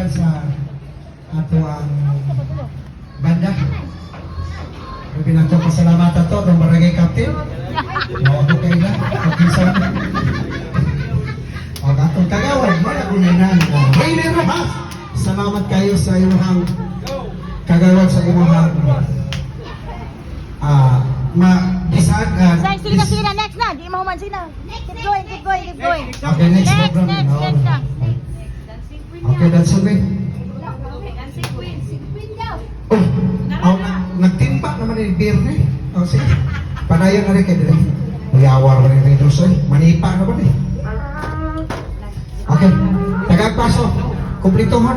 pagpadayon sa ato ang banda. Pinagpapasalamatan to ng barangay captain. Okay na. Pagkisan. O atong kagawad, wala kunanan. Rainer Rojas, salamat kayo sa inyong kagawad sa inyong mag-isaan. Sige na, next na. Di mahuman sila. Keep going. Okay, next program. Next na. Okay, that's it. Oh, nagtimpa naman yung beer na eh. O, sige. Panayon na rin kayo din. Mayawar na rin ito sa'yo. Manipa naman eh. Okay, tagagpaso. Kumplituhan.